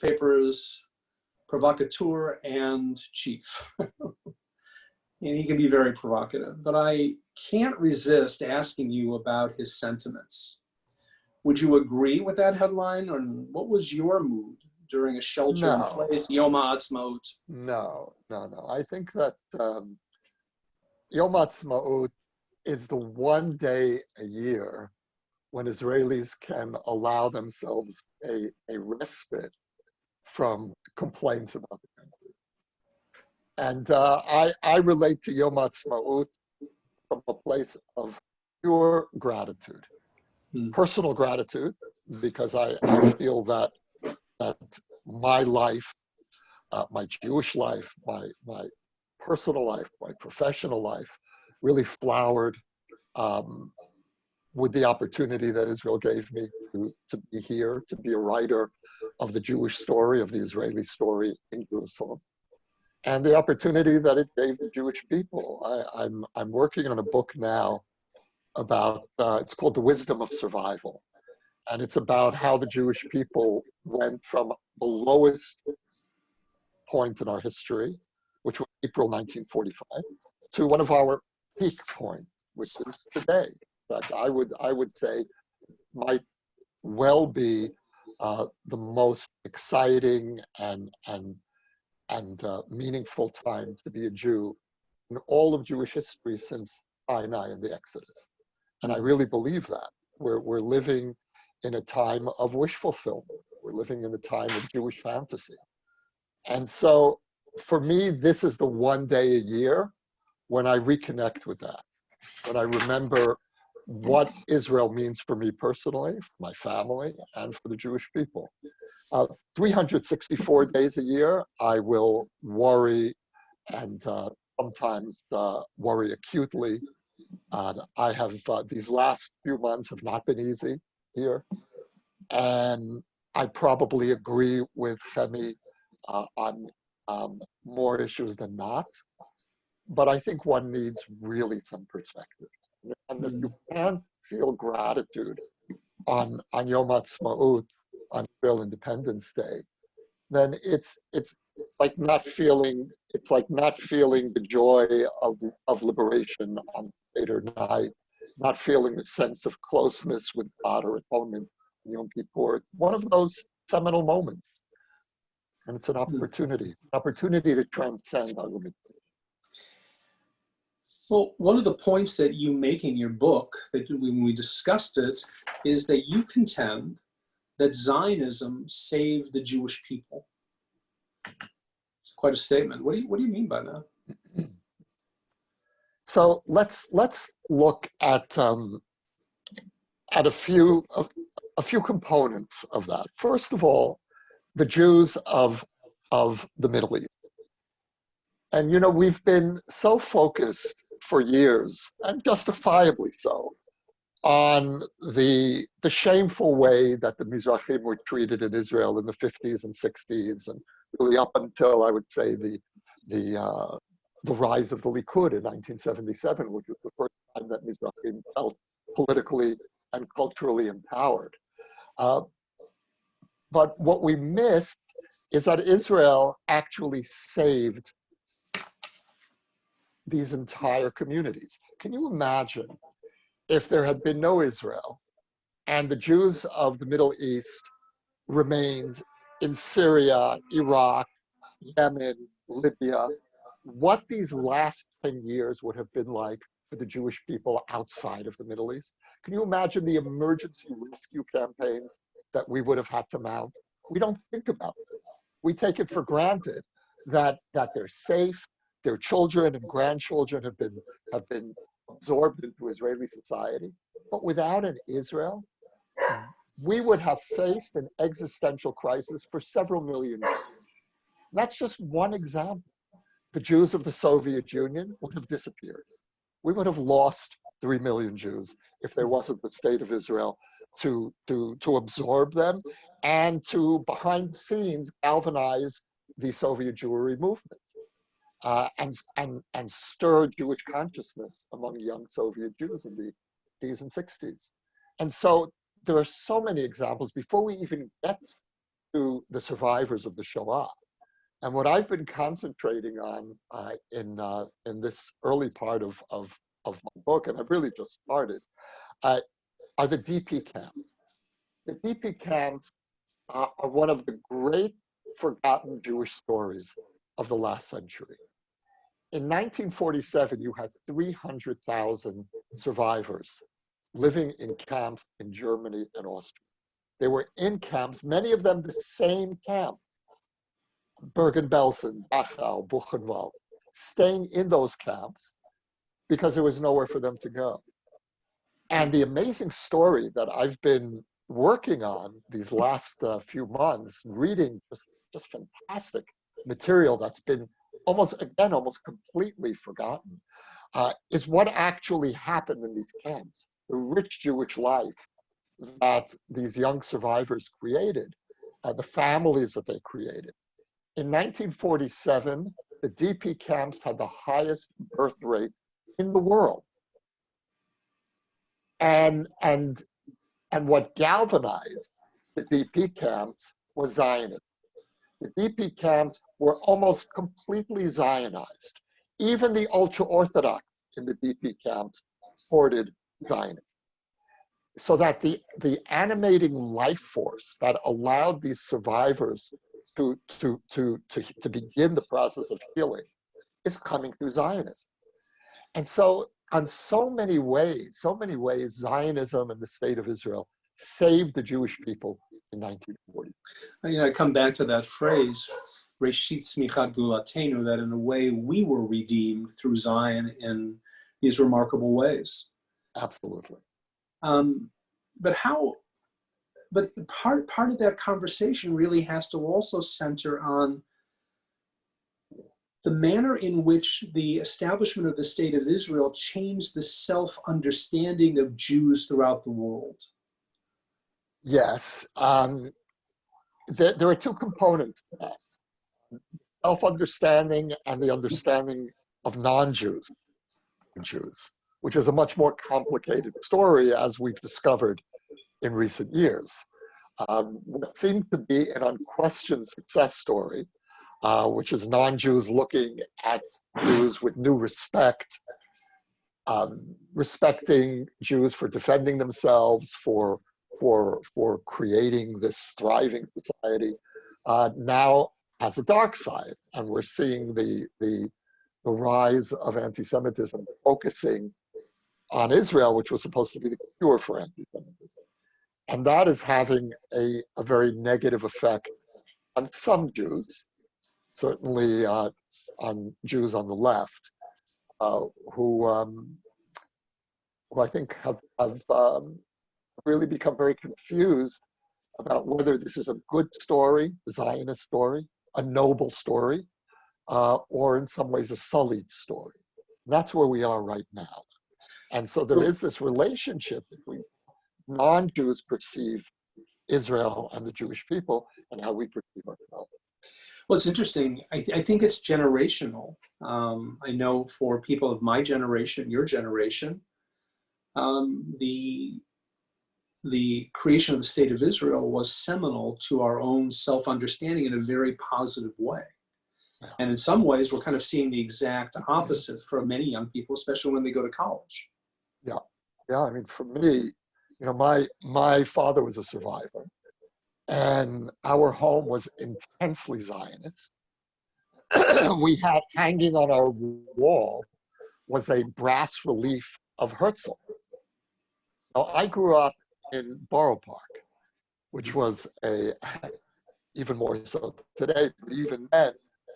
newspapers, provocateur and chief. And he can be very provocative, but I can't resist asking you about his sentiments. Would you agree with that headline? Or what was your mood during a shelter-in-place Yom HaAtzmaut? No. I think that Yom HaAtzmaut is the one day a year when Israelis can allow themselves a respite from complaints about the country. And I relate to Yom HaAtzmaut from a place of pure gratitude, personal gratitude, because I feel that my life, my Jewish life, my personal life, my professional life, really flowered with the opportunity that Israel gave me to be here, to be a writer of the Jewish story, of the Israeli story in Jerusalem, and the opportunity that it gave the Jewish people. I'm working on a book now about, it's called The Wisdom of Survival. And it's about how the Jewish people went from the lowest point in our history, which was April 1945, to one of our peak points, which is today. In fact, I would say might well be the most exciting and meaningful time to be a Jew in all of Jewish history since Sinai and the Exodus. And I really believe that. We're living in a time of wish fulfillment. We're living in a time of Jewish fantasy. And so for me, this is the one day a year when I reconnect with that, when I remember what Israel means for me personally, for my family, and for the Jewish people. 364 days a year, I will worry and sometimes worry acutely. I have, these last few months have not been easy here. And I probably agree with Femi on more issues than not. But I think one needs really some perspective. And if you can't feel gratitude on Yom HaAtzmaut, on Israel Independence Day, then it's like not feeling the joy of liberation on Seder night, not feeling the sense of closeness with God or atonement in Yom Kippur. One of those seminal moments. And it's an opportunity to transcend our limitations. Well, one of the points that you make in your book, that when we discussed it, is that you contend that Zionism saved the Jewish people. It's quite a statement. What do you mean by that? So let's look at a few components of that. First of all, the Jews of the Middle East. And you know, we've been so focused for years, and justifiably so, on the shameful way that the Mizrahim were treated in Israel in the 50s and 60s, and really up until, I would say, the rise of the Likud in 1977, which was the first time that Mizrahim felt politically and culturally empowered. But what we missed is that Israel actually saved these entire communities. Can you imagine if there had been no Israel and the Jews of the Middle East remained in Syria, Iraq, Yemen, Libya, what these last 10 years would have been like for the Jewish people outside of the Middle East? Can you imagine the emergency rescue campaigns that we would have had to mount? We don't think about this. We take it for granted that they're safe, their children and grandchildren have been absorbed into Israeli society. But without an Israel, we would have faced an existential crisis for several million years. That's just one example. The Jews of the Soviet Union would have disappeared. We would have lost 3 million Jews if there wasn't the state of Israel to absorb them and to, behind the scenes, galvanize the Soviet Jewry movement. And stir Jewish consciousness among young Soviet Jews in the 50s and 60s. And so there are so many examples before we even get to the survivors of the Shoah. And what I've been concentrating on in this early part of my book, and I've really just started, are the DP camps. The DP camps are one of the great forgotten Jewish stories of the last century. In 1947, you had 300,000 survivors living in camps in Germany and Austria. They were in camps, many of them the same camp, Bergen-Belsen, Dachau, Buchenwald, staying in those camps because there was nowhere for them to go. And the amazing story that I've been working on these last few months, reading just fantastic material that's been almost completely forgotten, is what actually happened in these camps, the rich Jewish life that these young survivors created, the families that they created. In 1947, the DP camps had the highest birth rate in the world. And what galvanized the DP camps was Zionism. The DP camps were almost completely Zionized. Even the ultra-Orthodox in the DP camps supported Zionism. So that the animating life force that allowed these survivors to begin the process of healing is coming through Zionism. And so in so many ways, Zionism and the state of Israel saved the Jewish people in 1940. I come back to that phrase, Reshit Smichat Gulatenu, that in a way we were redeemed through Zion in these remarkable ways. Absolutely. But part of that conversation really has to also center on the manner in which the establishment of the state of Israel changed the self-understanding of Jews throughout the world. Yes. There are two components to that. Self-understanding and the understanding of non-Jews, which is a much more complicated story, as we've discovered in recent years. What seemed to be an unquestioned success story, which is non-Jews looking at Jews with new respect, respecting Jews for defending themselves, for creating this thriving society, now has a dark side, and we're seeing the rise of anti-Semitism focusing on Israel, which was supposed to be the cure for anti-Semitism. And that is having a very negative effect on some Jews, certainly on Jews on the left, who I think have really become very confused about whether this is a good story, a Zionist story, a noble story, or in some ways a sullied story. And that's where we are right now. And so there is this relationship between non-Jews perceive Israel and the Jewish people and how we perceive ourselves. Well, it's interesting. I think it's generational. I know for people of my generation, your generation, the creation of the state of Israel was seminal to our own self-understanding in a very positive way. Yeah. And in some ways, we're kind of seeing the exact opposite for many young people, especially when they go to college. Yeah. I mean, for me, my father was a survivor, and our home was intensely Zionist. We had hanging on our wall was a brass relief of Herzl. Now, I grew up in Borough Park, which was even more so today, but even then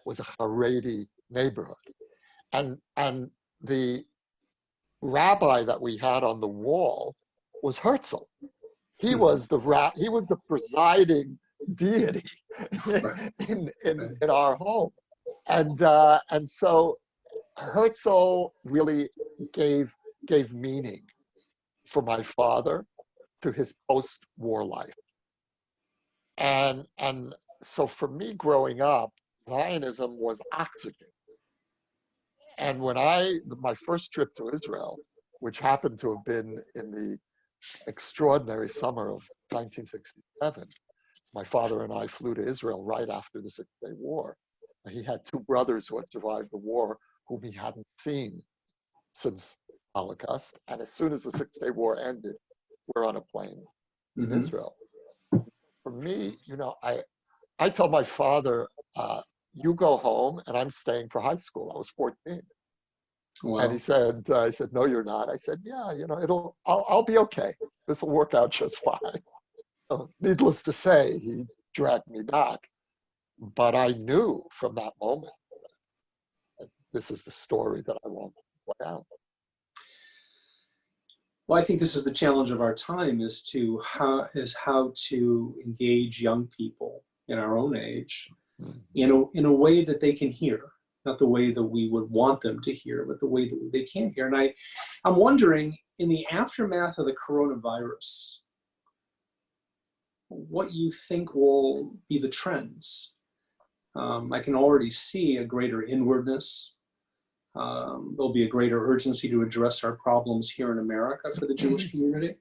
was a Haredi neighborhood. And the rabbi that we had on the wall was Herzl. He was the presiding deity in our home. And so Herzl really gave meaning for my father to his post-war life. And so for me growing up, Zionism was oxygen. And when my first trip to Israel, which happened to have been in the extraordinary summer of 1967, my father and I flew to Israel right after the Six-Day War. He had two brothers who had survived the war whom he hadn't seen since Holocaust. And as soon as the Six-Day War ended, we're on a plane in Israel. For me, I told my father, you go home and I'm staying for high school. I was 14. Wow. And he said, no, you're not. I said, yeah, I'll be okay. This will work out just fine. So, needless to say, he dragged me back. But I knew from that moment that this is the story that I want to play out. Well, I think this is the challenge of our time, is how to engage young people in our own age in a way that they can hear, not the way that we would want them to hear, but the way that they can hear. And I'm wondering, in the aftermath of the coronavirus, what you think will be the trends. I can already see a greater inwardness. There'll be a greater urgency to address our problems here in America for the Jewish community.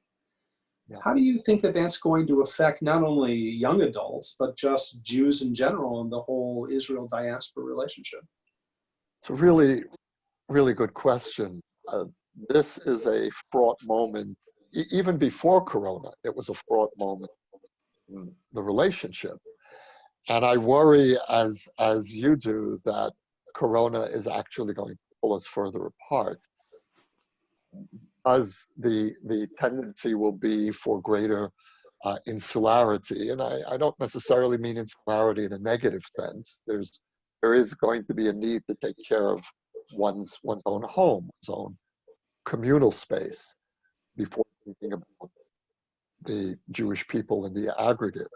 Yeah. How do you think that that's going to affect not only young adults, but just Jews in general and the whole Israel diaspora relationship? It's a really, really good question. This is a fraught moment. Even before Corona, it was a fraught moment in the relationship. And I worry, as you do, that Corona is actually going to pull us further apart, as the tendency will be for greater insularity. And I don't necessarily mean insularity in a negative sense. There is going to be a need to take care of one's own home, one's own communal space, before thinking about the Jewish people in the aggregate.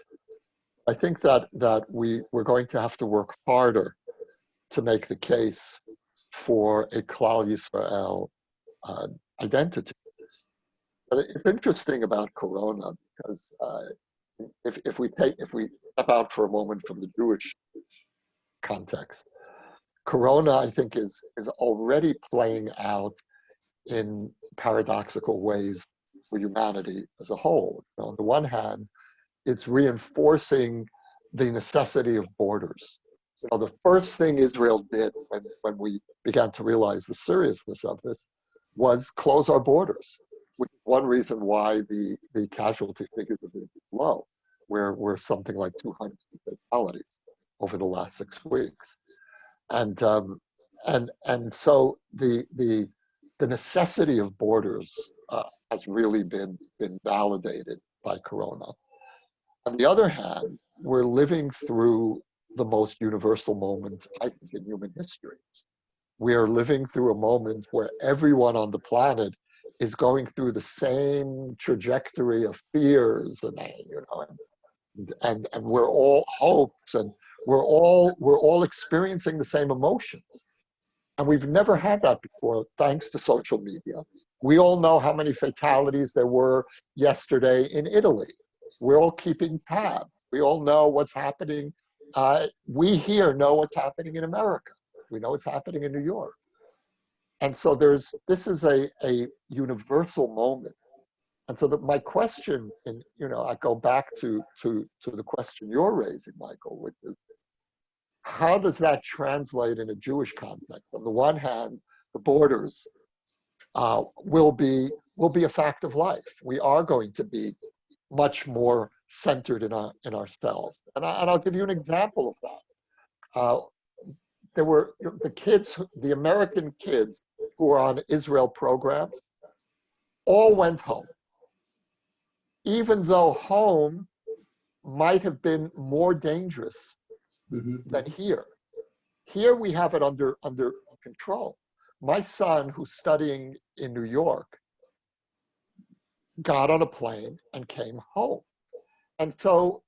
I think that we're going to have to work harder to make the case for a Klal Yisrael identity. But it's interesting about Corona, because if we step out for a moment from the Jewish context, Corona, I think, is already playing out in paradoxical ways for humanity as a whole. On the one hand, it's reinforcing the necessity of borders. The first thing Israel did when we began to realize the seriousness of this was close our borders, which is one reason why the casualty figures have been low. We're something like 200 fatalities over the last 6 weeks. And so the necessity of borders has really been validated by Corona. On the other hand, we're living through the most universal moment, I think, in human history. We are living through a moment where everyone on the planet is going through the same trajectory of fears, and we're all hopes, and we're all experiencing the same emotions. And we've never had that before, thanks to social media. We all know how many fatalities there were yesterday in Italy. We're all keeping tabs. We all know what's happening. We here know what's happening in America. We know what's happening in New York. And so this is a universal moment. And so my question, and I go back to the question you're raising, Michael, which is, how does that translate in a Jewish context? On the one hand, the borders will be a fact of life. We are going to be much more centered in ourselves. And I'll give you an example of that. There were the American kids who were on Israel programs, all went home. Even though home might have been more dangerous than here. Here we have it under control. My son, who's studying in New York, got on a plane and came home. And so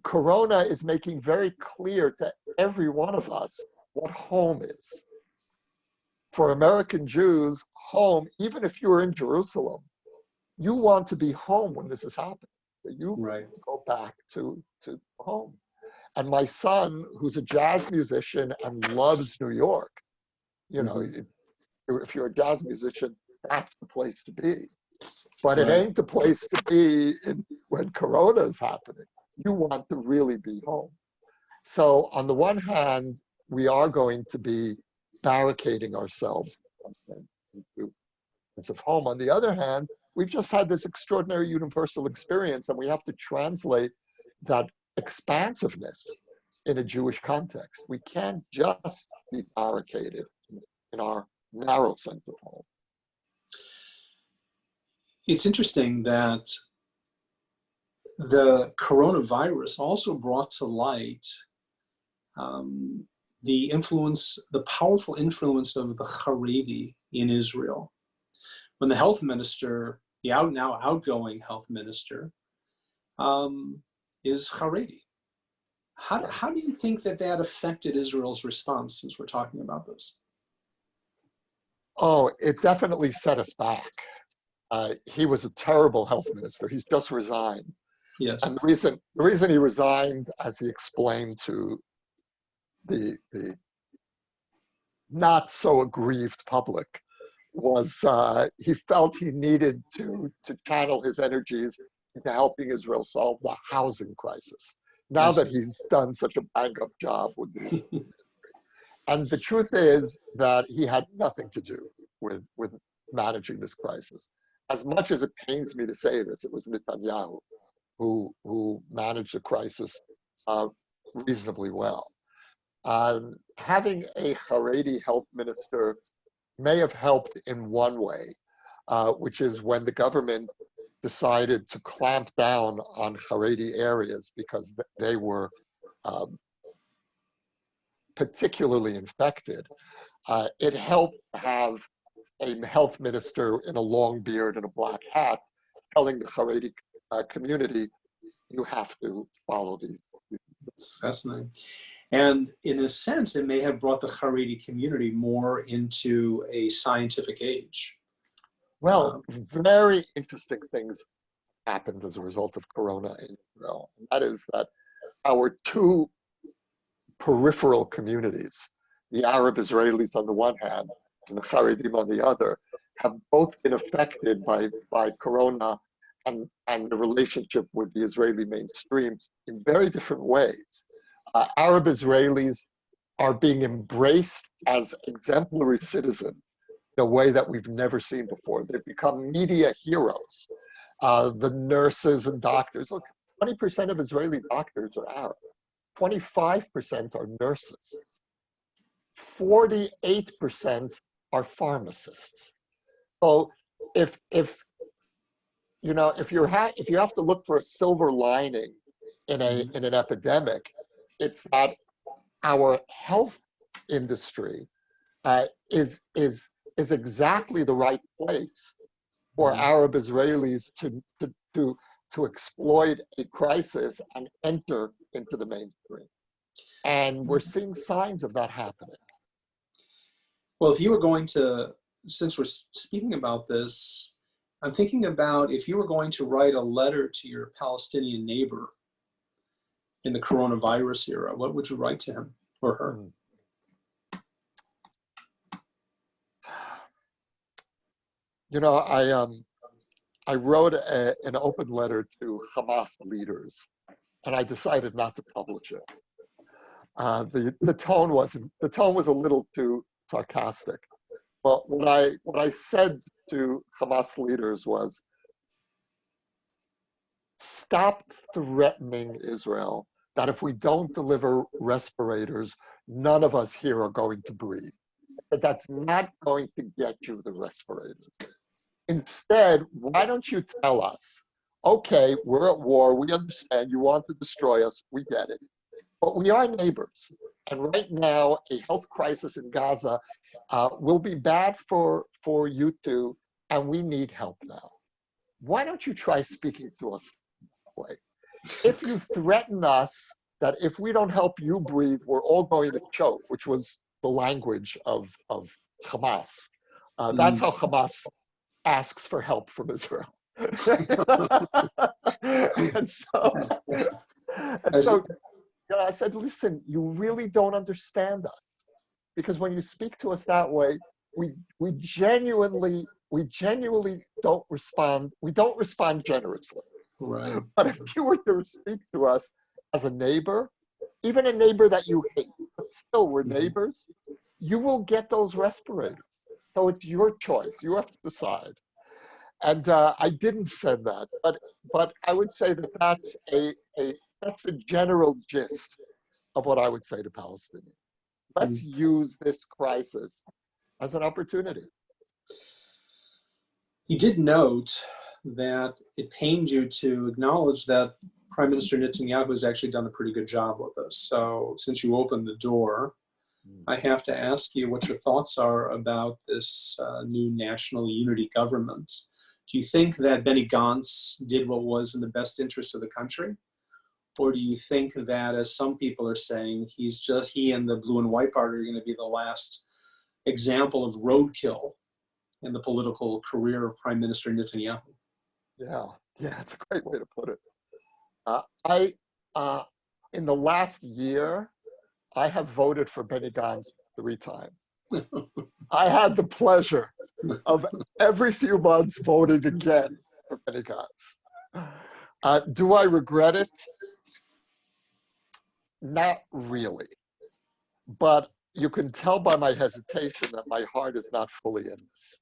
Corona is making very clear to every one of us what home is. For American Jews, home, even if you're in Jerusalem, you want to be home when this is happening. You go back to home. And my son, who's a jazz musician and loves New York, if you're a jazz musician, that's the place to be. But it ain't the place to be when Corona is happening. you want to really be home. So on the one hand, we are going to be barricading ourselves into a sense of home. On the other hand, we've just had this extraordinary universal experience, and we have to translate that expansiveness in a Jewish context. We can't just be barricaded in our narrow sense of home. It's interesting that the coronavirus also brought to light the powerful influence of the Halevi in Israel. When the health minister, the now outgoing health minister, is Haredi. How do you think that affected Israel's response, since we're talking about this? Oh, it definitely set us back. He was a terrible health minister. He's just resigned. Yes. And the reason he resigned, as he explained to the not so aggrieved public, was he felt he needed to channel his energies into helping Israel solve the housing crisis, now that he's done such a bang-up job with the industry. And the truth is that he had nothing to do with managing this crisis. As much as it pains me to say this, it was Netanyahu who managed the crisis reasonably well. Having a Haredi health minister may have helped in one way, which is when the government decided to clamp down on Haredi areas because they were particularly infected. It helped to have a health minister in a long beard and a black hat telling the Haredi community, you have to follow these. It's fascinating. And in a sense, it may have brought the Haredi community more into a scientific age. Well, very interesting things happened as a result of Corona in Israel. And that is that our two peripheral communities, the Arab Israelis on the one hand and the Haredim on the other, have both been affected by Corona and the relationship with the Israeli mainstream in very different ways. Arab Israelis are being embraced as exemplary citizens in a way that we've never seen before. They've become media heroes. The nurses and doctors, look, 20% of Israeli doctors are Arab. 25% are nurses. 48% are pharmacists. So if you have to look for a silver lining in an epidemic, it's that our health industry is exactly the right place for Arab Israelis to exploit a crisis and enter into the mainstream. And we're seeing signs of that happening. Well, if you were going to, since we're speaking about this, I'm thinking about if you were going to write a letter to your Palestinian neighbor in the coronavirus era, what would you write to him or her? You know, I wrote an open letter to Hamas leaders, and I decided not to publish it. The tone was a little too sarcastic. But what I said to Hamas leaders was, stop threatening Israel that if we don't deliver respirators, none of us here are going to breathe. But that's not going to get you the respirators. Instead, why don't you tell us, okay, we're at war, we understand, you want to destroy us, we get it. But we are neighbors. And right now, a health crisis in Gaza will be bad for you two, and we need help now. Why don't you try speaking to us this way? If you threaten us that if we don't help you breathe, we're all going to choke, which was the language of Hamas. That's how Hamas asks for help from Israel. and so I said, listen, you really don't understand us. Because when you speak to us that way, we genuinely don't respond. We don't respond generously. Right. But if you were to speak to us as a neighbor, even a neighbor that you hate, but still we're neighbors, you will get those respirators. So it's your choice. You have to decide. And I didn't send that, but I would say that that's the general gist of what I would say to Palestinians. Let's use this crisis as an opportunity. You did note that it pained you to acknowledge that Prime Minister Netanyahu has actually done a pretty good job with this. So since you opened the door, I have to ask you what your thoughts are about this new national unity government. Do you think that Benny Gantz did what was in the best interest of the country? Or do you think that, as some people are saying, he and the Blue and White Party are going to be the last example of roadkill in the political career of Prime Minister Netanyahu? Yeah, it's a great way to put it. In the last year, I have voted for Benny Gantz 3 times. I had the pleasure of every few months voting again for Benny Gantz. Do I regret it? Not really. But you can tell by my hesitation that my heart is not fully in this.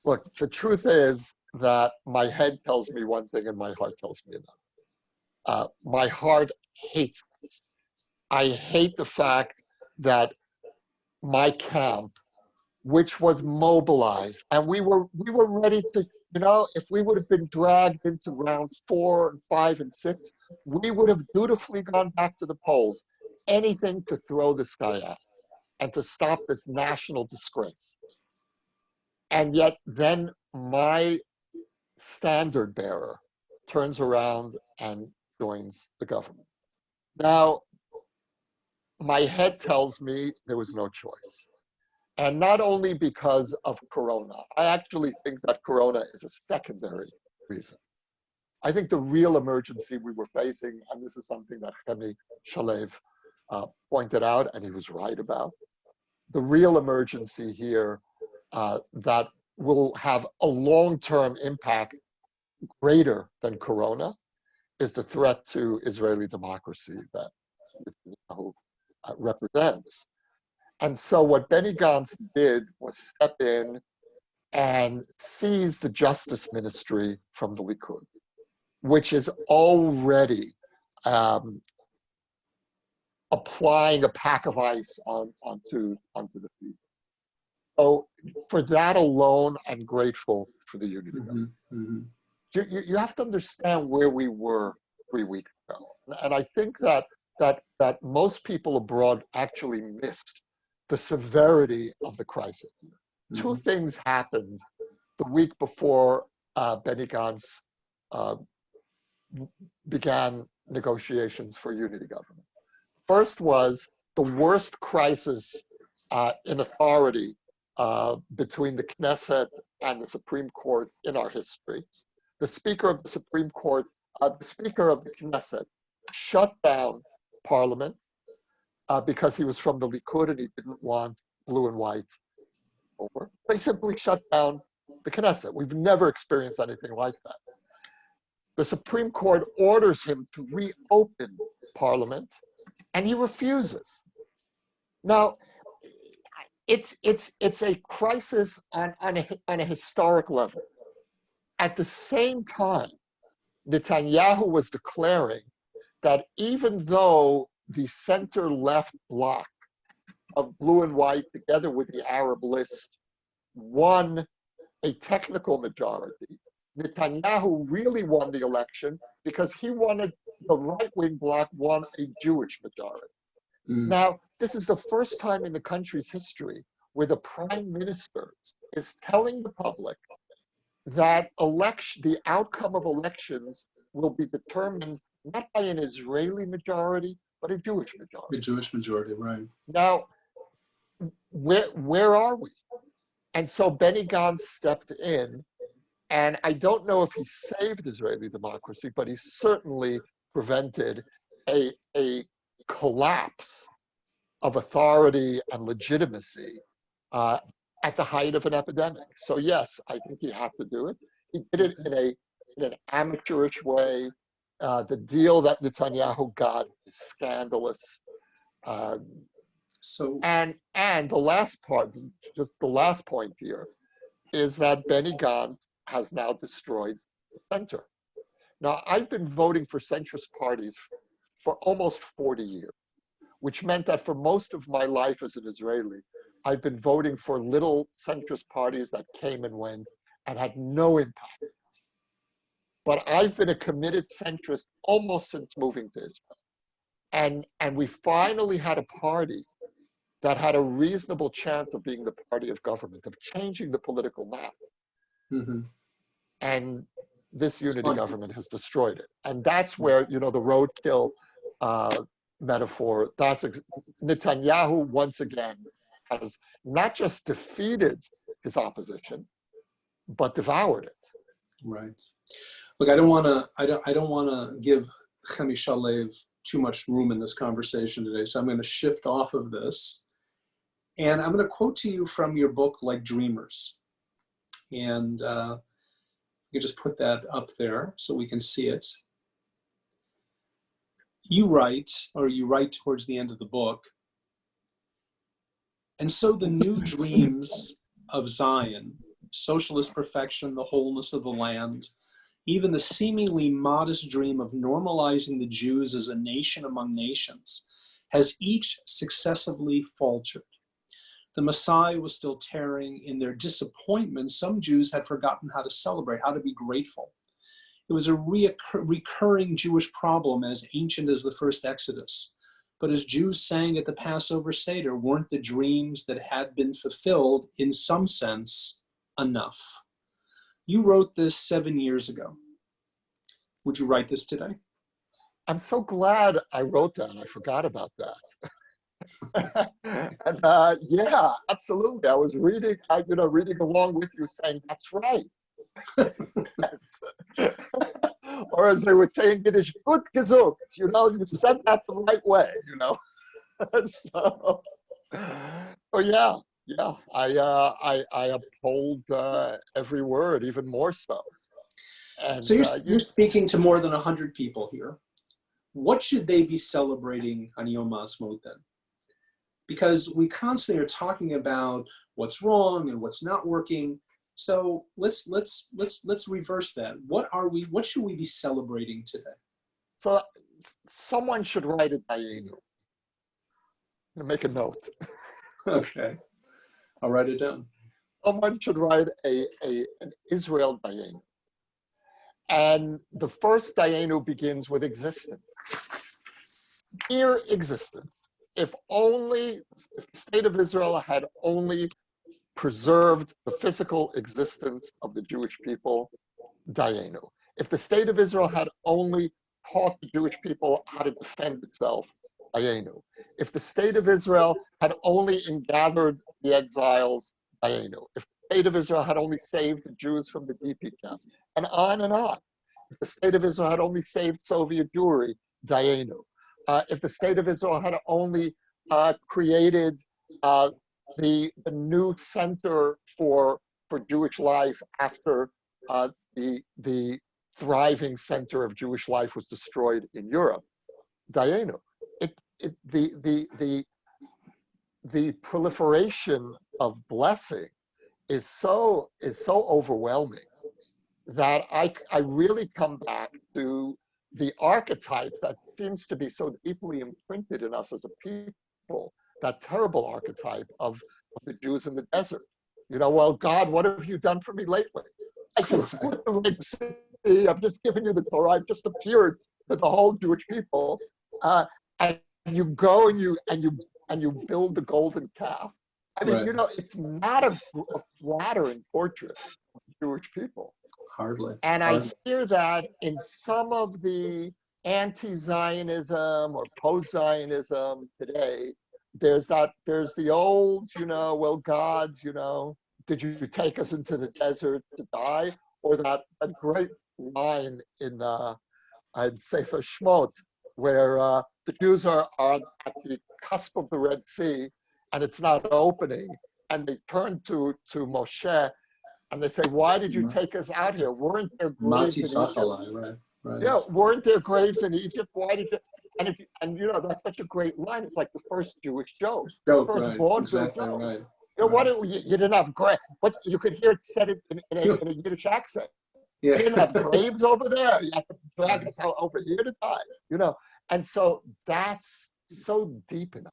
Look, the truth is that my head tells me one thing and my heart tells me another. My heart hates this. I hate the fact that my camp, which was mobilized, and we were ready to, if we would have been dragged into rounds 4 and 5 and 6, we would have dutifully gone back to the polls. Anything to throw this guy out and to stop this national disgrace. And yet then my standard bearer turns around and joins the government. Now, my head tells me there was no choice. And not only because of Corona. I actually think that Corona is a secondary reason. I think the real emergency we were facing, and this is something that Halevi pointed out, and he was right about, the real emergency here that will have a long-term impact greater than Corona is the threat to Israeli democracy that Netanyahu represents. And so what Benny Gantz did was step in and seize the Justice Ministry from the Likud, which is already applying a pack of ice onto the feet. So for that alone, I'm grateful for the unity government. You have to understand where we were 3 weeks ago. And I think that most people abroad actually missed the severity of the crisis. 2 things happened the week before Benny Gantz began negotiations for unity government. First was the worst crisis in authority between the Knesset and the Supreme Court in our history. The Speaker of the Supreme Court, the Speaker of the Knesset, shut down Parliament because he was from the Likud and he didn't want blue and white over. They simply shut down the Knesset. We've never experienced anything like that. The Supreme Court orders him to reopen Parliament, and he refuses. Now, it's a crisis on a historic level. At the same time, Netanyahu was declaring that even though the center-left bloc of blue and white, together with the Arab list, won a technical majority, Netanyahu really won the election because he wanted the right-wing bloc won a Jewish majority. Now, this is the first time in the country's history where the prime minister is telling the public that the outcome of elections will be determined not by an Israeli majority, but a Jewish majority. A Jewish majority, right. Now, where are we? And so Benny Gantz stepped in, and I don't know if he saved Israeli democracy, but he certainly prevented a collapse of authority and legitimacy at the height of an epidemic. So yes, I think he had to do it. He did it in an amateurish way. The deal that Netanyahu got is scandalous. And the last part, just the last point here, is that Benny Gantz has now destroyed the center. Now, I've been voting for centrist parties for almost 40 years, which meant that for most of my life as an Israeli, I've been voting for little centrist parties that came and went and had no impact. But I've been a committed centrist almost since moving to Israel. And we finally had a party that had a reasonable chance of being the party of government, of changing the political map. Mm-hmm. And this unity government has destroyed it. And that's where, the roadkill metaphor, Netanyahu once again has not just defeated his opposition, but devoured it. Right. Look, I don't want to give Chemi Shalev too much room in this conversation today, so I'm going to shift off of this. And I'm going to quote to you from your book, Like Dreamers. And you just put that up there so we can see it. You write towards the end of the book, and so the new dreams of Zion, socialist perfection, the wholeness of the land, even the seemingly modest dream of normalizing the Jews as a nation among nations, has each successively faltered. The Messiah was still tearing. In their disappointment, some Jews had forgotten how to celebrate, how to be grateful. It was a recurring Jewish problem as ancient as the first Exodus. But as Jews sang at the Passover Seder, weren't the dreams that had been fulfilled, in some sense, enough? You wrote this 7 years ago. Would you write this today? I'm so glad I wrote that. I forgot about that. And yeah, absolutely. I was reading, reading along with you, saying that's right. Or as they would say in Yiddish, gut gesagt. You said that the right way. So yeah. I uphold every word, even more so. And so you're speaking to more than 100 people here. What should they be celebrating on Yom Ha'atzmaut then? Because we constantly are talking about what's wrong and what's not working. So let's reverse that. What should we be celebrating today? So someone should write a dayenu. Make a note. Okay, I'll write it down. Someone should write an Israel dayenu. And the first dayenu begins with existence. Mere existence. If the state of Israel had only preserved the physical existence of the Jewish people, dayenu. If the state of Israel had only taught the Jewish people how to defend itself, dayenu. If the state of Israel had only gathered the exiles, dayenu. If the state of Israel had only saved the Jews from the DP camps, and on and on. If the state of Israel had only saved Soviet Jewry, dayenu. If the state of Israel had only created the new center for Jewish life after the thriving center of Jewish life was destroyed in Europe, dayenu. The proliferation of blessing is so overwhelming that I really come back to the archetype that seems to be so deeply imprinted in us as a people, that terrible archetype of the Jews in the desert. Well, God, what have you done for me lately? I just split the Red Sea. I've just given you the Torah. I've just appeared to the whole Jewish people. And you go and you build the golden calf. I mean, Right. It's not a flattering portrait of the Jewish people. Hardly. And I hear that in some of the anti-Zionism or post-Zionism today, there's the old, well, God, did you take us into the desert to die? Or that great line in Sefer Shmot, where the Jews are at the cusp of the Red Sea, and it's not opening, and they turn to Moshe, And they say, why did you take us out here? Weren't there graves Mati in Egypt? Safalai, right, right. Yeah, weren't there graves in Egypt? Why did you? And that's such a great line. It's like the first Jewish joke, the Joke, first right, vaudeville exactly, joke. right. What Right. you didn't have graves. You could hear it said it in a Yiddish accent. Yeah. You didn't have graves over there. You had to drag us out over here to die. And so that's so deep in it.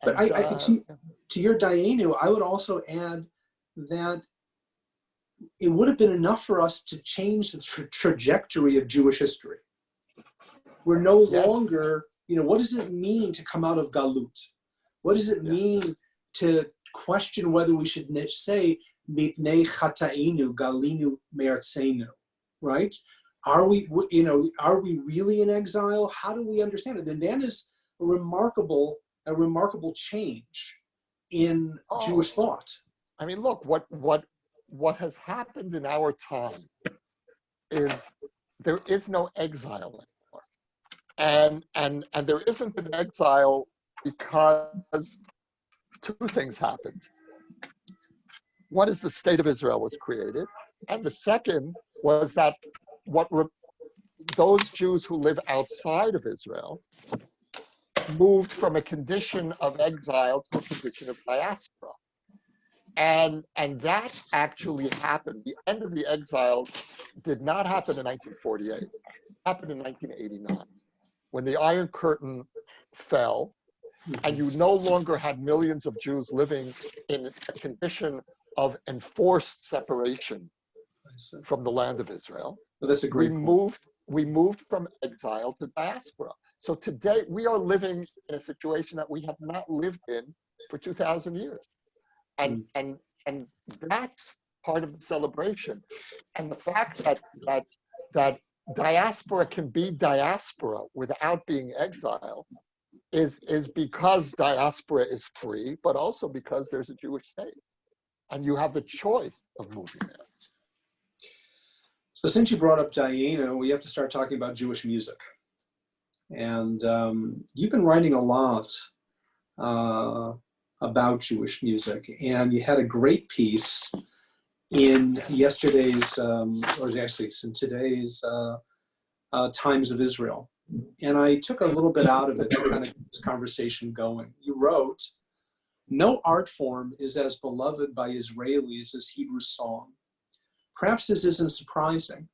But to your Dayenu, I would also add that it would have been enough for us to change the trajectory of Jewish history. We're no longer, what does it mean to come out of Galut? What does it mean to question whether we should say, Mipnei Chatainu Galinu Me'artzenu, right? Are we really in exile? How do we understand it? And that is a remarkable change in Jewish thought. I mean, look, what has happened in our time is there is no exile anymore. And there isn't an exile because two things happened. One is the state of Israel was created, and the second was that those Jews who live outside of Israel moved from a condition of exile to a condition of diaspora. And that actually happened. The end of the exile did not happen in 1948. It happened in 1989, when the Iron Curtain fell, and you no longer had millions of Jews living in a condition of enforced separation from the land of Israel. Well, that's a great point. We moved from exile to diaspora. So today we are living in a situation that we have not lived in for 2,000 years. And that's part of the celebration. And the fact that diaspora can be diaspora without being exile is because diaspora is free, but also because there's a Jewish state. And you have the choice of moving there. So since you brought up Dayenu, we have to start talking about Jewish music. And you've been writing a lot about Jewish music. And you had a great piece in yesterday's, or actually it's in today's Times of Israel. And I took a little bit out of it to kind of get this conversation going. You wrote, "No art form is as beloved by Israelis as Hebrew song. Perhaps this isn't surprising.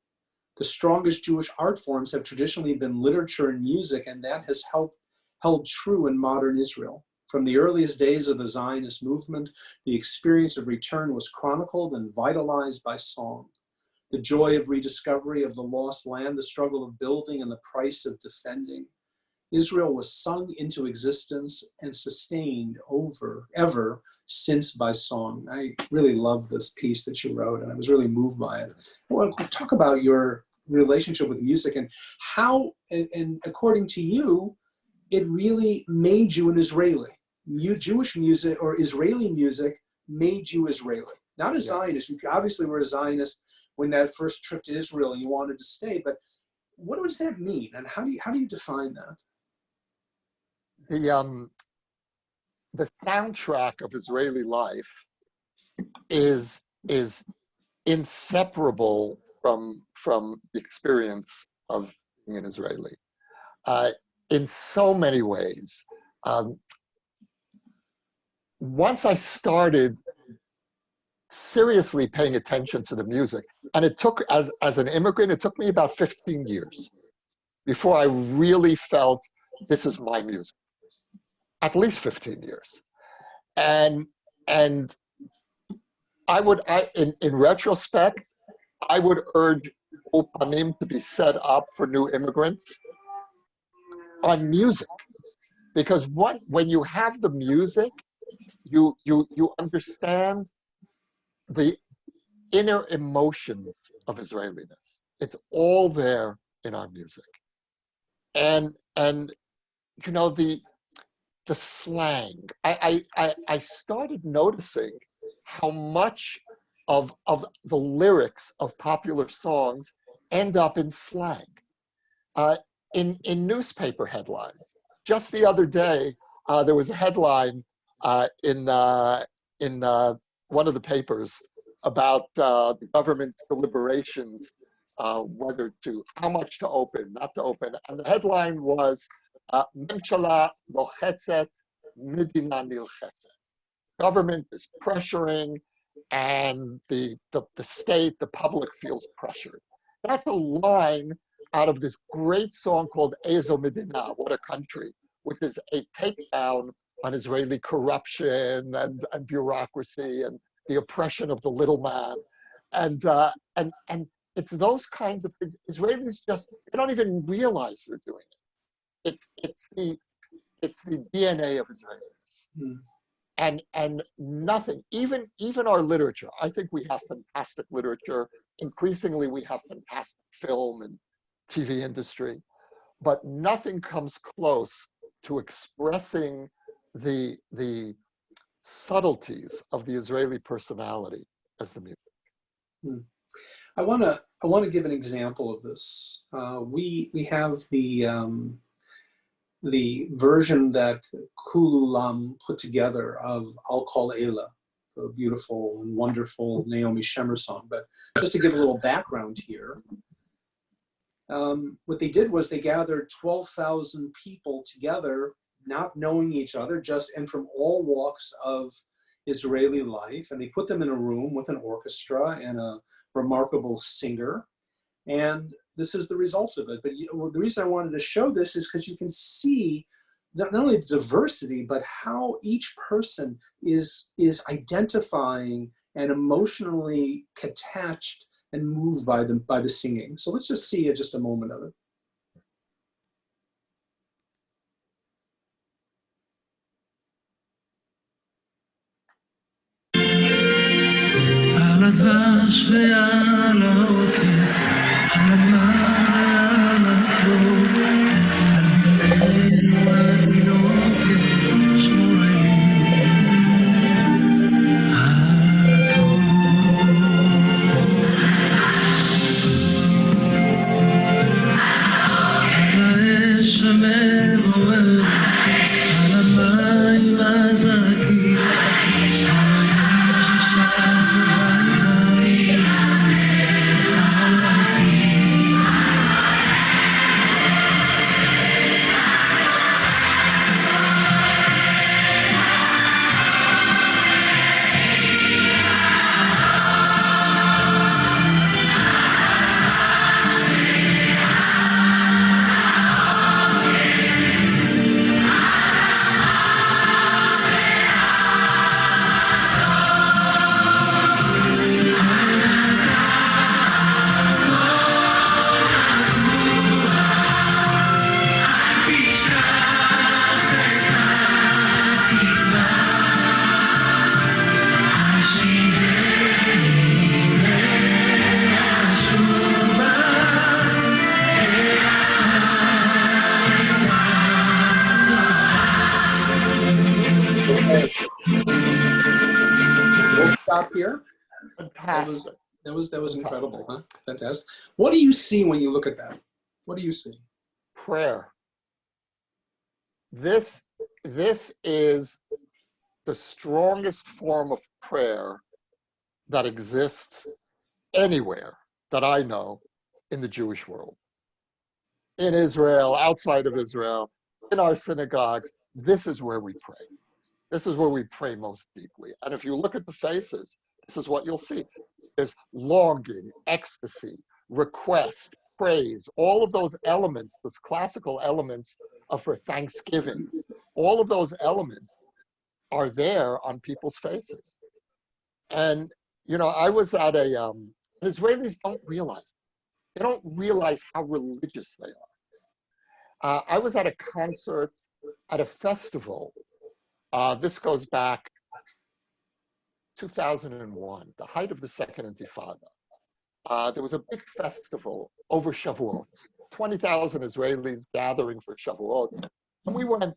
The strongest Jewish art forms have traditionally been literature and music, and that has held true in modern Israel. From the earliest days of the Zionist movement, the experience of return was chronicled and vitalized by song. The joy of rediscovery of the lost land, the struggle of building, and the price of defending. Israel was sung into existence and sustained ever since by song." I really love this piece that you wrote, and I was really moved by it. Well, talk about your relationship with music and how, and according to you, it really made you an Israeli. Jewish music or Israeli music made you Israeli. Not a Zionist. You obviously were a Zionist when that first trip to Israel and you wanted to stay, but what does that mean, and how do you define that? The soundtrack of Israeli life is inseparable from the experience of being an Israeli in so many ways. Once I started seriously paying attention to the music, and it took, as an immigrant, it took me about 15 years before I really felt this is my music. At least 15 years. And in retrospect, I would urge Ulpanim to be set up for new immigrants on music. Because when you have the music, you understand the inner emotions of Israeliness. It's all there in our music. And the slang. I started noticing how much of the lyrics of popular songs end up in slang, in newspaper headlines. Just the other day, there was a headline in one of the papers about the government's deliberations, how much to open, not to open. And the headline was, Memshala lochetzet, Medina nilchetzet. Government is pressuring, and the state, the public feels pressured. That's a line out of this great song called Ezo Medina, What a Country, which is a takedown on Israeli corruption and bureaucracy and the oppression of the little man. And it's those kinds of things. Israelis they don't even realize they're doing it. It's the DNA of Israelis. And nothing, even our literature. I think we have fantastic literature. Increasingly, we have fantastic film and TV industry, but nothing comes close to expressing the subtleties of the Israeli personality as the music. I want to give an example of this. We have the version that Kululam put together of Al Kol Ela, the beautiful and wonderful Naomi Shemer song. But just to give a little background here, what they did was they gathered 12,000 people together, not knowing each other, and from all walks of Israeli life, and they put them in a room with an orchestra and a remarkable singer, and this is the result of it. But the reason I wanted to show this is because you can see not only the diversity, but how each person is identifying and emotionally attached and moved by the singing. So let's just see just a moment of it. על הדבש ועל העוקץ, על המים ועל הטוב, על ממנו התינוקת, שמורנו הטוב. על האש המבוערת, על המים הזכים, Here. Fantastic. That was incredible, huh? Fantastic. What do you see when you look at that? What do you see? Prayer. This is the strongest form of prayer that exists anywhere that I know in the Jewish world. In Israel, outside of Israel, in our synagogues, this is where we pray. This is where we pray most deeply. And if you look at the faces, this is what you'll see. There's longing, ecstasy, request, praise, all of those elements, those classical elements for thanksgiving, all of those elements are there on people's faces. And, I was at Israelis don't realize, they don't realize how religious they are. I was at a concert, at a festival. This goes back 2001, the height of the Second Intifada. There was a big festival over Shavuot, 20,000 Israelis gathering for Shavuot, and we went.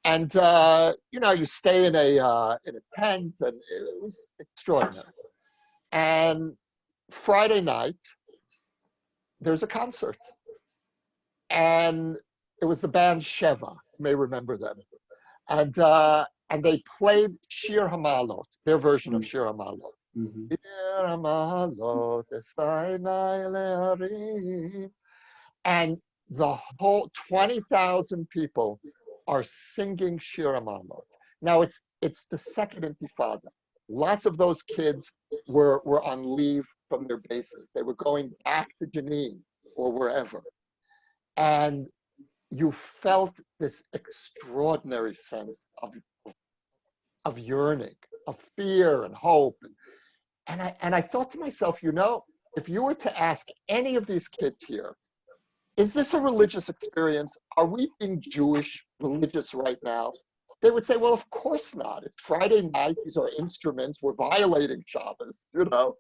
And you stay in a tent, and it was extraordinary. And Friday night, there's a concert, and it was the band Sheva. You may remember them. And they played Shir Hamalot, their version of Shir Hamalot. Mhm. And the whole 20,000 people are singing Shir HaMa'alot. Now it's the second Intifada. Lots of those kids were on leave from their bases. They were going back to Jenin or wherever. And you felt this extraordinary sense of yearning, of fear and hope. And I thought to myself, you know, if you were to ask any of these kids here, is this a religious experience? Are we being Jewish, religious right now? They would say, well, of course not. It's Friday night. These are instruments. We're violating Shabbos, you know.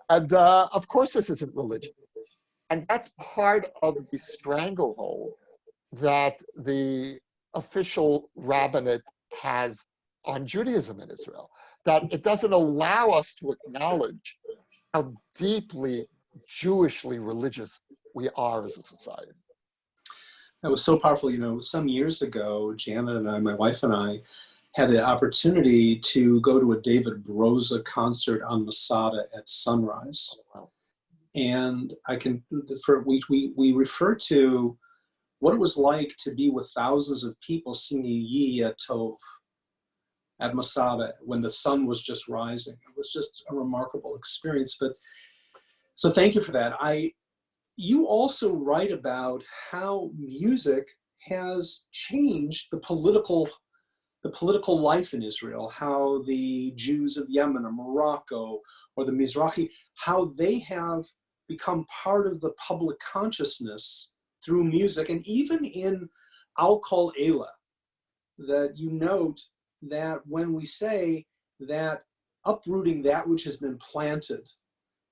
And of course this isn't religion. And that's part of the stranglehold that the official rabbinate has on Judaism in Israel, that it doesn't allow us to acknowledge how deeply Jewishly religious we are as a society. That was so powerful. You know, some years ago, Janet and I, my wife and I, had the opportunity to go to a David Broza concert on Masada at sunrise. And we refer to what it was like to be with thousands of people singing Yiyah Tov at Masada when the sun was just rising. It was just a remarkable experience. But so thank you for that. You also write about how music has changed the political life in Israel, how the Jews of Yemen or Morocco or the Mizrahi, how they have become part of the public consciousness through music. And even in Al Kol Eila, that you note that when we say that uprooting that which has been planted,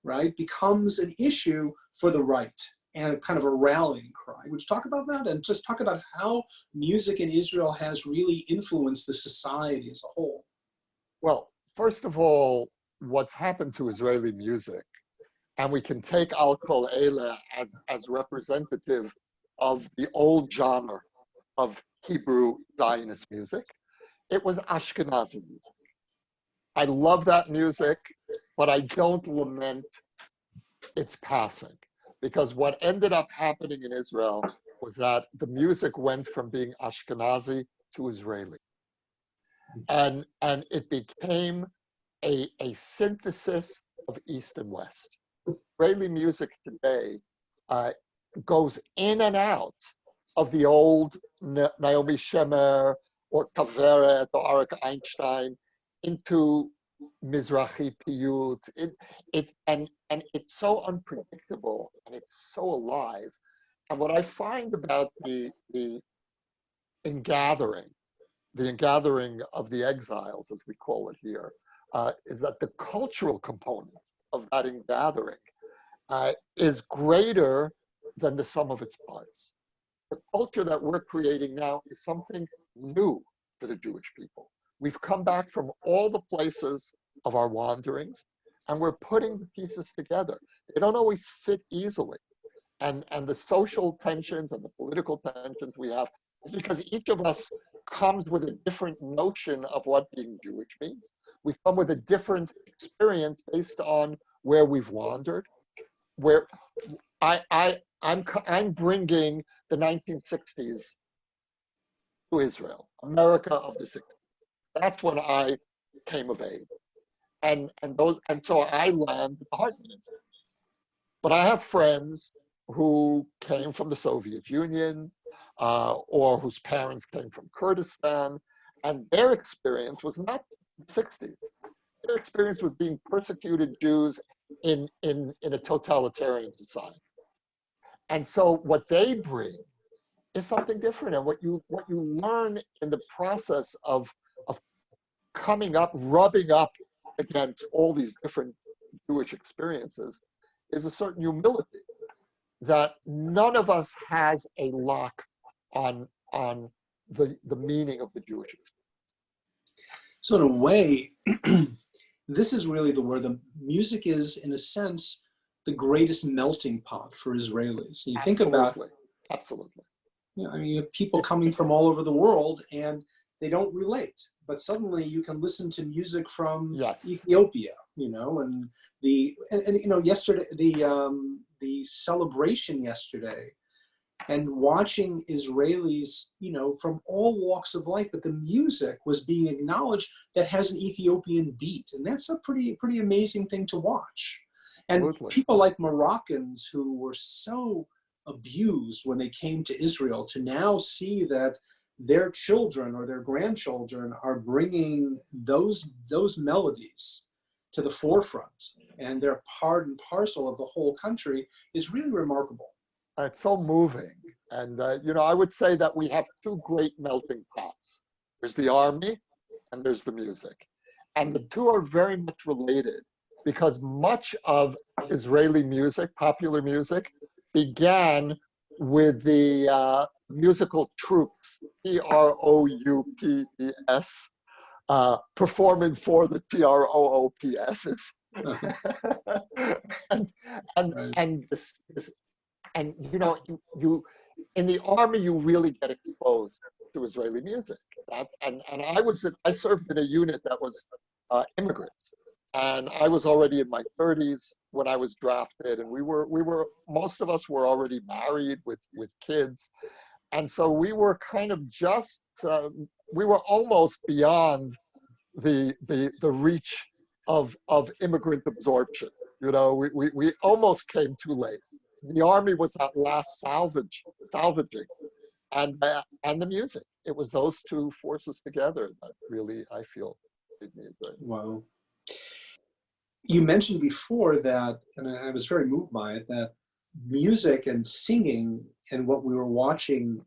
right, becomes an issue for the right and kind of a rallying cry. Would you talk about that and just talk about how music in Israel has really influenced the society as a whole? Well, first of all, what's happened to Israeli music, and we can take Al Kol Eila as representative of the old genre of Hebrew Zionist music. It was Ashkenazi music. I love that music, but I don't lament its passing, because what ended up happening in Israel was that the music went from being Ashkenazi to Israeli. And it became a synthesis of East and West. Israeli music today goes in and out of the old Naomi Shemer or Kaveret or Arik Einstein into Mizrahi piyut. And it's so unpredictable and it's so alive. And what I find about the ingathering of the exiles, as we call it here, is that the cultural component of that ingathering is greater than the sum of its parts. The culture that we're creating now is something new for the Jewish people. We've come back from all the places of our wanderings, and we're putting the pieces together. They don't always fit easily. And the social tensions and the political tensions we have is because each of us comes with a different notion of what being Jewish means. We come with a different experience based on where we've wandered. Where I'm bringing the 1960s to Israel, America of the 60s. That's when I came of age, and so I land at the Hartman Institute. But I have friends who came from the Soviet Union, or whose parents came from Kurdistan, and their experience was not the 60s. Their experience was being persecuted Jews in a totalitarian society. And so what they bring is something different. And what you learn in the process of coming up, rubbing up against all these different Jewish experiences is a certain humility that none of us has a lock on the meaning of the Jewish experience. So in a way, this is really where the music is, in a sense, the greatest melting pot for Israelis. And you think about, absolutely. You know, I mean, you have people coming from all over the world and they don't relate, but suddenly you can listen to music from Ethiopia and yesterday, the celebration yesterday, and watching Israelis, from all walks of life, but the music was being acknowledged that has an Ethiopian beat. And that's a pretty amazing thing to watch. And Absolutely. people like Moroccans who were so abused when they came to Israel, to now see that their children or their grandchildren are bringing those melodies to the forefront, and they're part and parcel of the whole country, is really remarkable. It's so moving. And, I would say that we have two great melting pots. There's the army and there's the music. And the two are very much related because much of Israeli music, popular music, began with the musical troops, TROUPES, performing for the TROOPSs. and this and you in the army you really get exposed to Israeli music. And I served in a unit that was immigrants, and I was already in my 30s when I was drafted, and we were most of us were already married with kids, and so we were kind of just we were almost beyond the reach of immigrant absorption. We almost came too late. The army was that last salvaging, and the music. It was those two forces together that really, I feel, made me good. Wow. You mentioned before that, and I was very moved by it, that music and singing and what we were watching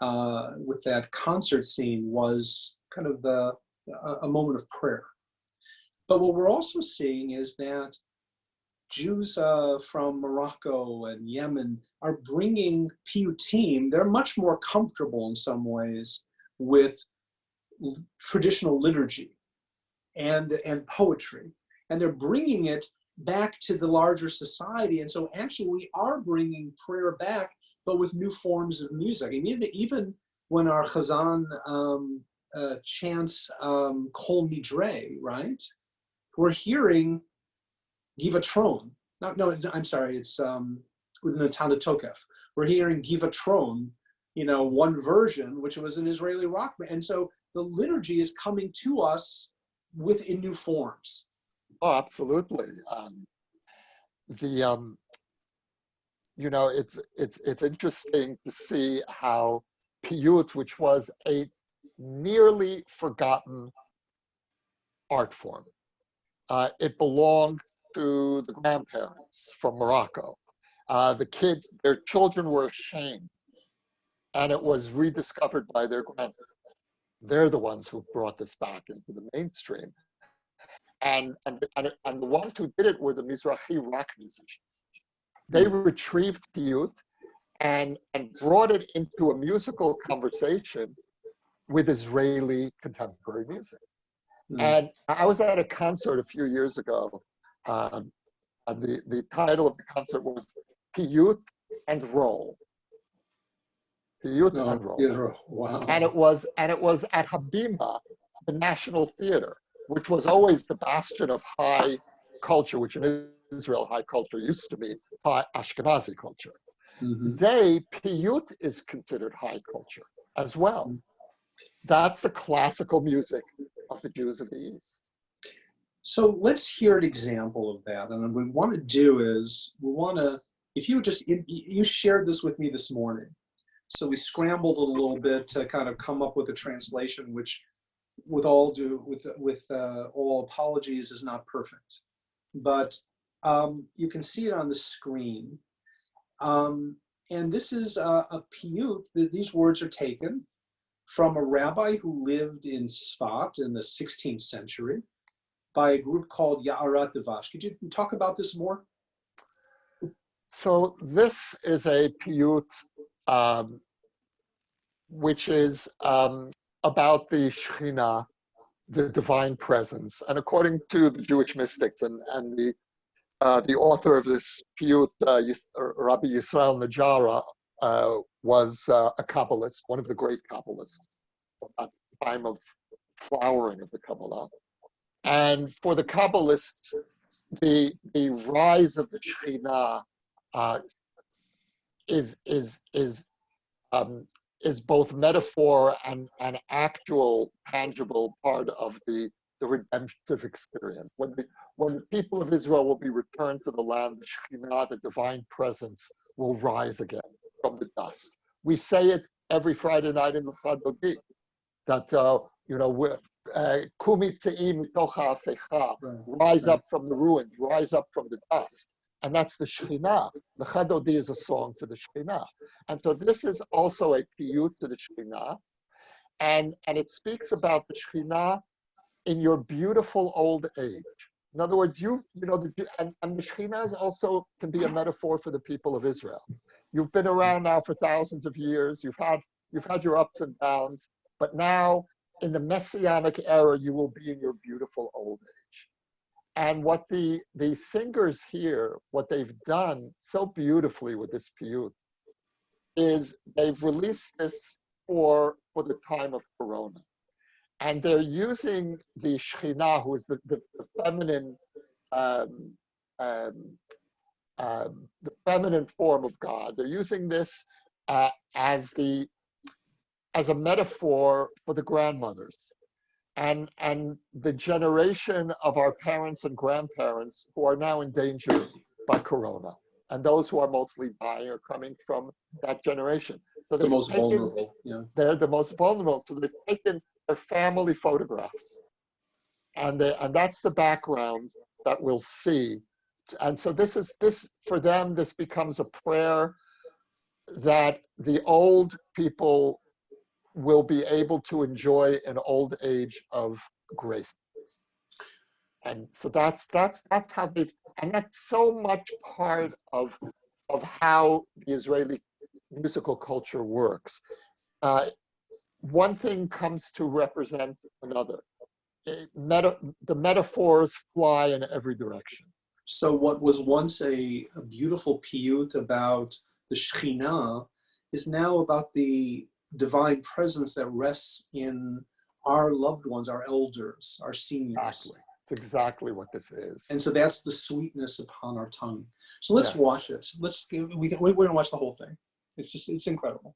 with that concert scene was kind of a moment of prayer. But what we're also seeing is that Jews from Morocco and Yemen are bringing piyutim. They're much more comfortable in some ways with traditional liturgy and poetry, and they're bringing it back to the larger society. And so actually we are bringing prayer back, but with new forms of music. And even when our Chazan chants Kol Midre, right? We're hearing Givatron. No, I'm sorry, it's with Natana Tokef. We're hearing Givatron, one version, which was an Israeli rock band. And so the liturgy is coming to us in new forms. Oh, absolutely. It's interesting to see how piyut, which was a nearly forgotten art form, it belonged to the grandparents from Morocco. Their children were ashamed, and it was rediscovered by their grandparents. They're the ones who brought this back into the mainstream. And the ones who did it were the Mizrahi rock musicians. They retrieved piyut and brought it into a musical conversation with Israeli contemporary music. And I was at a concert a few years ago. The title of the concert was Piyut and Roll. Piyut and Roll. Yeah, wow. And it was at Habima, the National Theater, which was always the bastion of high culture, which in Israel, high culture used to be high Ashkenazi culture. Today, piyut is considered high culture as well. That's the classical music of the Jews of the East. So let's hear an example of that. And what we want to do is, if you shared this with me this morning. So we scrambled a little bit to kind of come up with a translation, which with all apologies is not perfect. But you can see it on the screen. And this is a piyut. These words are taken from a rabbi who lived in Sfat in the 16th century by a group called Ya'arat Devash. Could you talk about this more? So this is a piyut which is about the Shekhinah, the divine presence. And according to the Jewish mystics and the author of this piyut, Rabbi Yisrael Najara, was a Kabbalist, one of the great Kabbalists at the time of flowering of the Kabbalah. And for the Kabbalists, the rise of the Shekhinah is both metaphor and an actual tangible part of the redemptive experience. When the people of Israel will be returned to the land, the Shekhinah, the divine presence, will rise again from the dust. We say it every Friday night in the Chadodi, that Kumi Tze'i mitocha afecha, rise up from the ruins, rise up from the dust. And that's the Shekhinah. The Chadodi is a song to the Shekhinah. And so this is also a piyut to the Shekhinah. And it speaks about the Shekhinah in your beautiful old age. In other words, and the Shekhinah also can be a metaphor for the people of Israel. You've been around now for thousands of years. You've had your ups and downs, but now in the Messianic era, you will be in your beautiful old age. And what the singers here, what they've done so beautifully with this piyut, is they've released this for the time of Corona. And they're using the Shekhinah, who is the feminine, the feminine form of God. They're using this as a metaphor for the grandmothers and the generation of our parents and grandparents who are now endangered by Corona. And those who are mostly dying are coming from that generation. So the most vulnerable. Yeah. They're the most vulnerable. So they've taken their family photographs. And that's the background that we'll see. And so this for them, this becomes a prayer that the old people will be able to enjoy an old age of grace. And so that's how and that's so much part of how the Israeli musical culture works. One thing comes to represent another. The metaphors fly in every direction. So what was once a beautiful piyut about the Shekhinah is now about the divine presence that rests in our loved ones, our elders, our seniors. Exactly. It's exactly what this is. And so that's the sweetness upon our tongue. So let's watch it. We're going to watch the whole thing. It's incredible.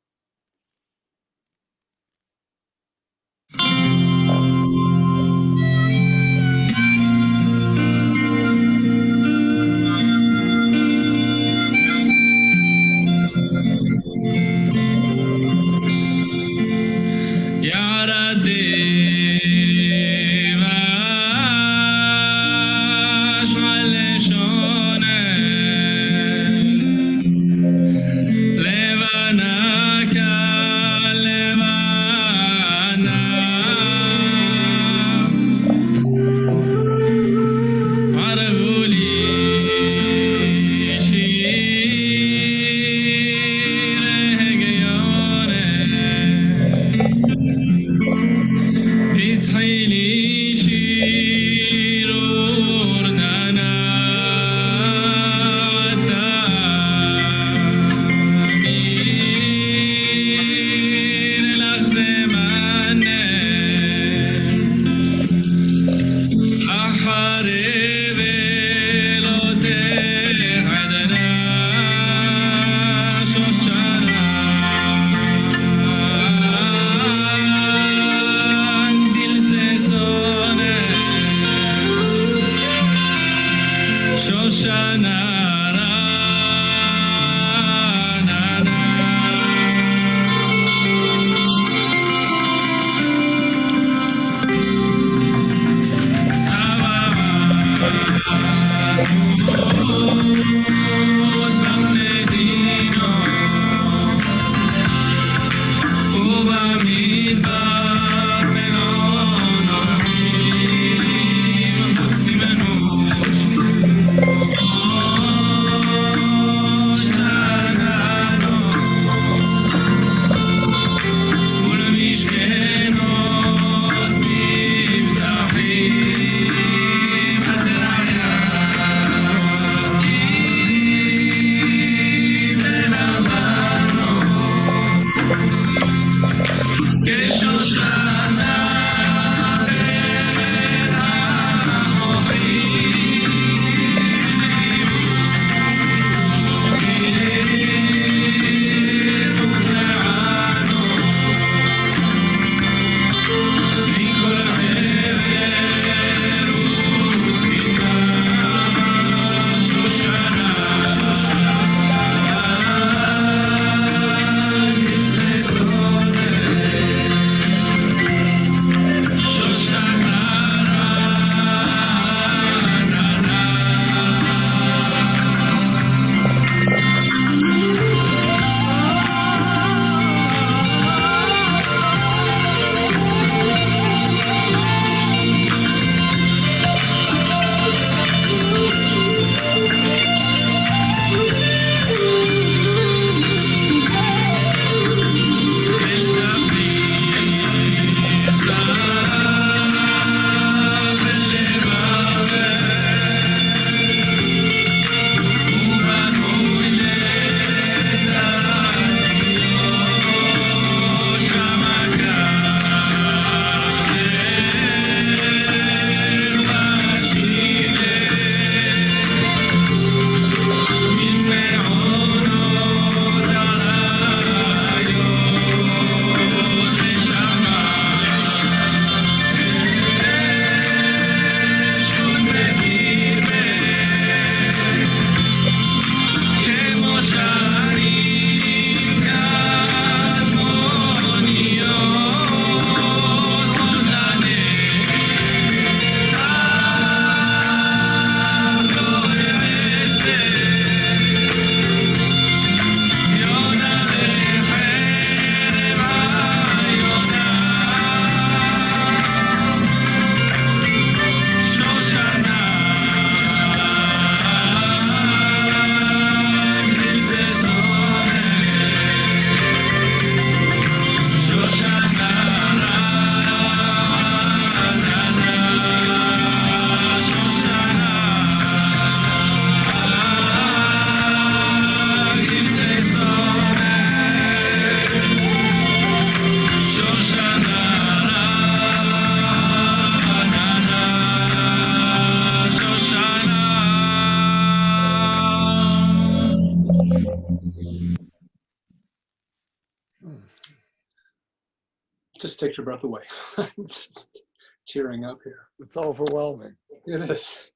just takes your breath away. I'm just tearing up here. It's overwhelming. It is.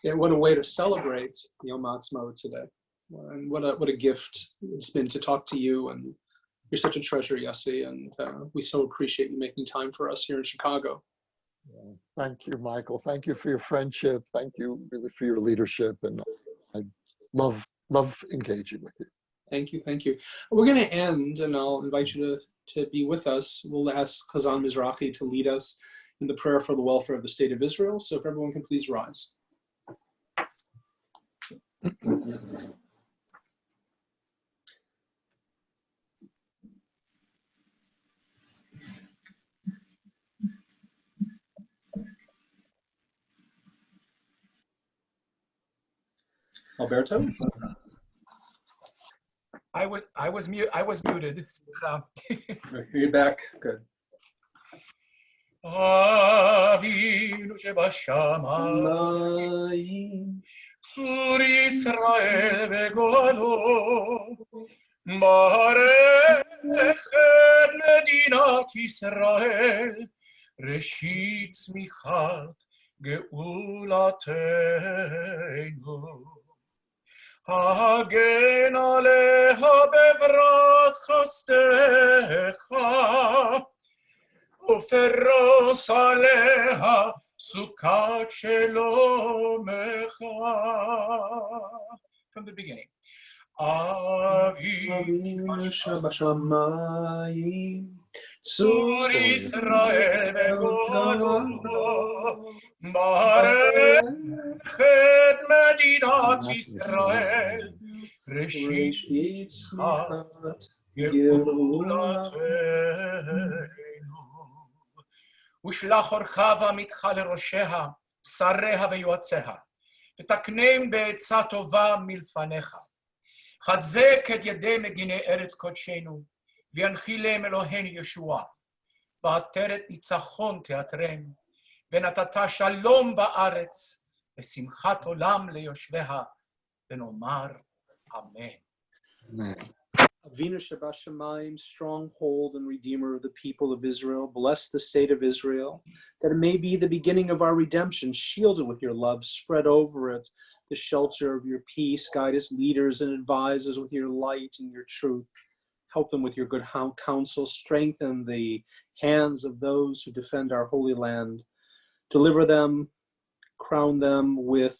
Yeah, what a way to celebrate Yom Ha'atzmaut today. And what a gift it's been to talk to you. And you're such a treasure, Yossi. And we so appreciate you making time for us here in Chicago. Thank you, Michael. Thank you for your friendship. Thank you really for your leadership. And I love engaging with you. Thank you, thank you. We're going to end, and I'll invite you to be with us. We'll ask Chazan Mizrahi to lead us in the prayer for the welfare of the state of Israel. So if everyone can please rise. Alberto? I was muted. You're back. Good. Avinu shebashamayim, Sur Yisrael vegolo, Barechet Medinat Yisrael, Reshit tzmichat geulatenu. Hagen aleha bevrat chastecha, Uferos aleha sukat shelomecha. From the beginning. Avinu Shabashamayim, Sur Yisrael vegolo, Barechet Medinat Yisrael, Reshit tzmichat geulatenu. ושלח אורך ואמיתך לראשיה, שריה ויועציה, ותקנם בעצה טובה מלפניך. חזק את ידי מגיני ארץ קודשנו, וינחילם אלוהינו ישועה. ועטרת ניצחון תעטרם, ונתת שלום בארץ, ושמחת עולם ליושביה, ונאמר אמן. Avinu Shabashamayim, stronghold and redeemer of the people of Israel, bless the state of Israel, that it may be the beginning of our redemption. Shield it with your love, spread over it the shelter of your peace. Guide its leaders and advisors with your light and your truth. Help them with your good counsel. Strengthen the hands of those who defend our holy land. Deliver them, crown them with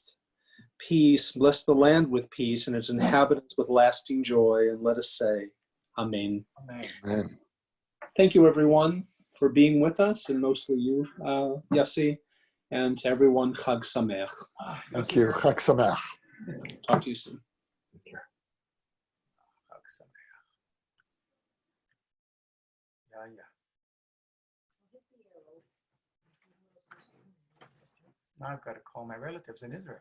peace, bless the land with peace and its inhabitants with lasting joy, and let us say, Amen. Amen. Thank you, everyone, for being with us, and mostly you, Yossi, and to everyone, Chag Sameach. Thank you. Chag Sameach. Talk to you soon. Now I've got to call my relatives in Israel.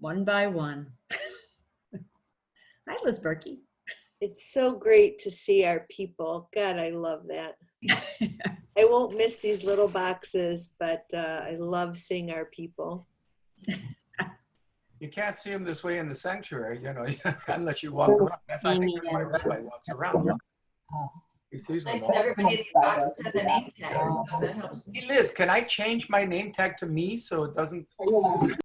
One by one. Hi, Liz Berkey. It's so great to see our people. God, I love that. I won't miss these little boxes, but I love seeing our people. You can't see them this way in the sanctuary, you know, unless you walk around. That's, I think that's why Rabbi walks around. He sees them all. Everybody in these boxes has a name tag, so that helps. Hey, Liz, can I change my name tag to me so it doesn't